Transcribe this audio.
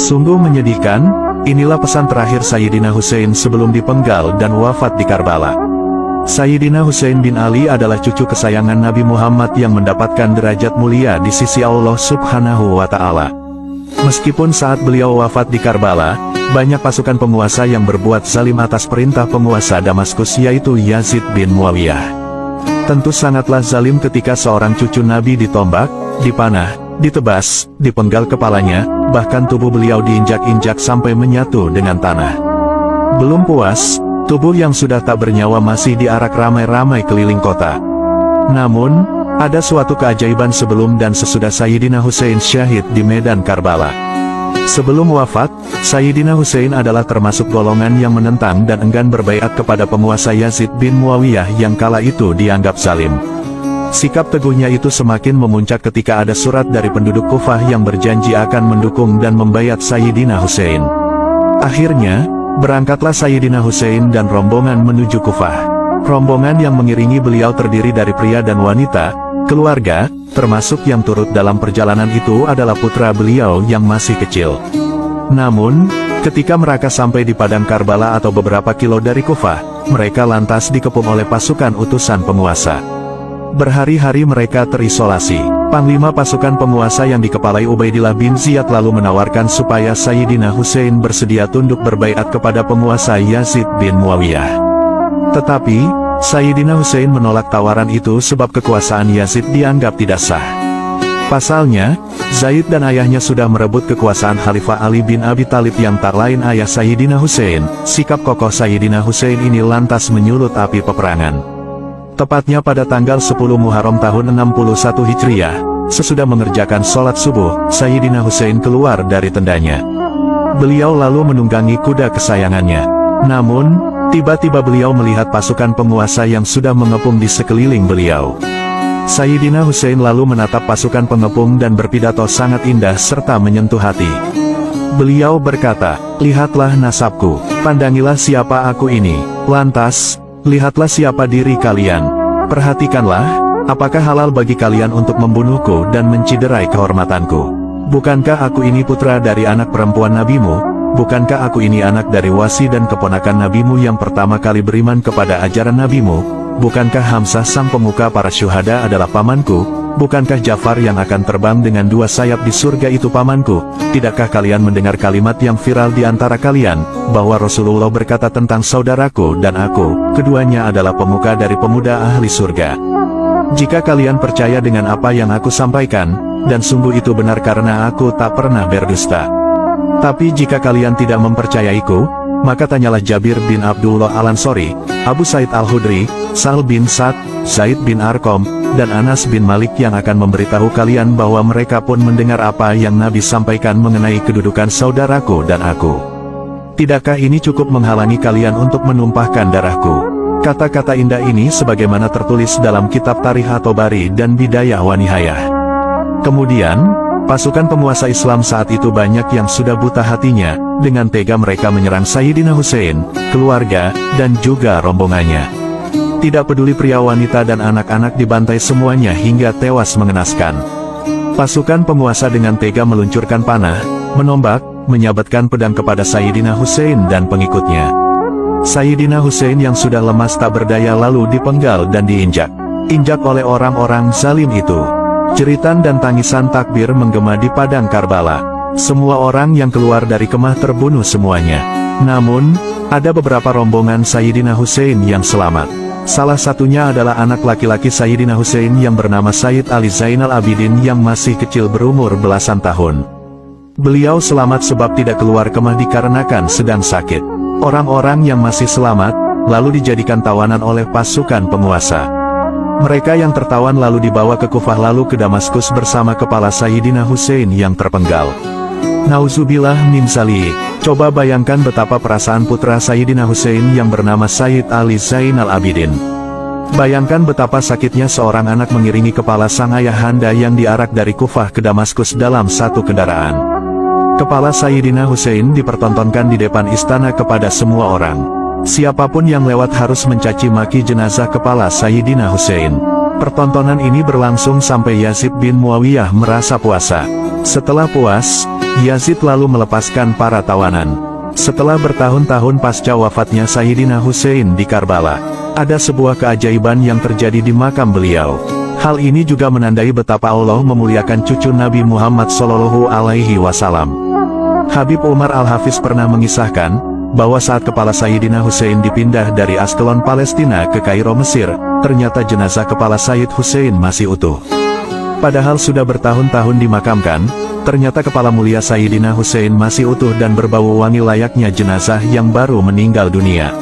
Sungguh menyedihkan, inilah pesan terakhir Sayyidina Husain sebelum dipenggal dan wafat di Karbala. Sayyidina Husain bin Ali adalah cucu kesayangan Nabi Muhammad yang mendapatkan derajat mulia di sisi Allah Subhanahu wa Ta'ala. Meskipun saat beliau wafat di Karbala, banyak pasukan penguasa yang berbuat zalim atas perintah penguasa Damaskus yaitu Yazid bin Muawiyah. Tentu sangatlah zalim ketika seorang cucu Nabi ditombak, dipanah, ditebas, dipenggal kepalanya, bahkan tubuh beliau diinjak-injak sampai menyatu dengan tanah. Belum puas, tubuh yang sudah tak bernyawa masih diarak ramai-ramai keliling kota. Namun, ada suatu keajaiban sebelum dan sesudah Sayyidina Husain syahid di medan Karbala. Sebelum wafat, Sayyidina Husain adalah termasuk golongan yang menentang dan enggan berbaiat kepada penguasa Yazid bin Muawiyah yang kala itu dianggap zalim. Sikap teguhnya itu semakin memuncak ketika ada surat dari penduduk Kufah yang berjanji akan mendukung dan membaiat Sayyidina Husain. Akhirnya, berangkatlah Sayyidina Husain dan rombongan menuju Kufah. Rombongan yang mengiringi beliau terdiri dari pria dan wanita, keluarga, termasuk yang turut dalam perjalanan itu adalah putra beliau yang masih kecil. Namun, ketika mereka sampai di padang Karbala atau beberapa kilo dari Kufah, mereka lantas dikepung oleh pasukan utusan penguasa. Berhari-hari mereka terisolasi. Panglima pasukan penguasa yang dikepalai Ubaidillah bin Ziyad lalu menawarkan supaya Sayyidina Husain bersedia tunduk berbaiat kepada penguasa Yazid bin Muawiyah. Tetapi, Sayyidina Husain menolak tawaran itu sebab kekuasaan Yazid dianggap tidak sah. Pasalnya, Zaid dan ayahnya sudah merebut kekuasaan Khalifah Ali bin Abi Thalib yang tak lain ayah Sayyidina Husain. Sikap kokoh Sayyidina Husain ini lantas menyulut api peperangan. Tepatnya pada tanggal 10 Muharram tahun 61 Hijriah, sesudah mengerjakan sholat subuh, Sayyidina Husain keluar dari tendanya. Beliau lalu menunggangi kuda kesayangannya. Namun, tiba-tiba beliau melihat pasukan penguasa yang sudah mengepung di sekeliling beliau. Sayyidina Husain lalu menatap pasukan pengepung dan berpidato sangat indah serta menyentuh hati. Beliau berkata, "Lihatlah nasabku, pandangilah siapa aku ini. Lantas, lihatlah siapa diri kalian. Perhatikanlah, apakah halal bagi kalian untuk membunuhku dan menciderai kehormatanku? Bukankah aku ini putra dari anak perempuan nabimu? Bukankah aku ini anak dari wasi dan keponakan nabimu yang pertama kali beriman kepada ajaran nabimu? Bukankah Hamzah sang pemuka para syuhada adalah pamanku? Bukankah Ja'far yang akan terbang dengan dua sayap di surga itu pamanku? Tidakkah kalian mendengar kalimat yang viral di antara kalian, bahwa Rasulullah berkata tentang saudaraku dan aku, keduanya adalah pemuka dari pemuda ahli surga? Jika kalian percaya dengan apa yang aku sampaikan, dan sungguh itu benar karena aku tak pernah berdusta. Tapi jika kalian tidak mempercayaiku, maka tanyalah Jabir bin Abdullah Al-Ansori, Abu Said Al-Hudri, Sa'al bin Sa'd, Zaid bin Arqam, dan Anas bin Malik yang akan memberitahu kalian bahwa mereka pun mendengar apa yang Nabi sampaikan mengenai kedudukan saudaraku dan aku. Tidakkah ini cukup menghalangi kalian untuk menumpahkan darahku?" Kata-kata indah ini sebagaimana tertulis dalam kitab Tarikh At-Tabari dan Bidayah wa Nihayah. Kemudian, pasukan penguasa Islam saat itu banyak yang sudah buta hatinya, dengan tega mereka menyerang Sayyidina Husain, keluarga, dan juga rombongannya. Tidak peduli pria wanita dan anak-anak dibantai semuanya hingga tewas mengenaskan. Pasukan penguasa dengan tega meluncurkan panah, menombak, menyabatkan pedang kepada Sayyidina Husain dan pengikutnya. Sayyidina Husain yang sudah lemas tak berdaya lalu dipenggal dan diinjak oleh orang-orang zalim itu. Jeritan dan tangisan takbir menggema di padang Karbala. Semua orang yang keluar dari kemah terbunuh semuanya. Namun, ada beberapa rombongan Sayyidina Husain yang selamat. Salah satunya adalah anak laki-laki Sayyidina Husain yang bernama Sayyid Ali Zainal Abidin yang masih kecil berumur belasan tahun. Beliau selamat sebab tidak keluar kemah dikarenakan sedang sakit. Orang-orang yang masih selamat, lalu dijadikan tawanan oleh pasukan penguasa. Mereka yang tertawan lalu dibawa ke Kufah lalu ke Damaskus bersama kepala Sayyidina Husain yang terpenggal. Nauzubillah min zalik. Coba bayangkan betapa perasaan putra Sayyidina Husain yang bernama Sayyid Ali Zainal Abidin. Bayangkan betapa sakitnya seorang anak mengiringi kepala sang ayahanda yang diarak dari Kufah ke Damaskus dalam satu kendaraan. Kepala Sayyidina Husain dipertontonkan di depan istana kepada semua orang. Siapapun yang lewat harus mencaci maki jenazah kepala Sayyidina Husain. Pertontonan ini berlangsung sampai Yazid bin Muawiyah merasa puasa. Setelah puas, Yazid lalu melepaskan para tawanan. Setelah bertahun-tahun pasca wafatnya Sayyidina Hussein di Karbala, ada sebuah keajaiban yang terjadi di makam beliau. Hal ini juga menandai betapa Allah memuliakan cucu Nabi Muhammad SAW. Habib Umar Al-Hafiz pernah mengisahkan bahwa saat kepala Sayyidina Hussein dipindah dari Askelon Palestina ke Kairo Mesir, ternyata jenazah kepala Sayyid Hussein masih utuh. Padahal sudah bertahun-tahun dimakamkan, ternyata kepala mulia Sayyidina Hussein masih utuh dan berbau wangi layaknya jenazah yang baru meninggal dunia.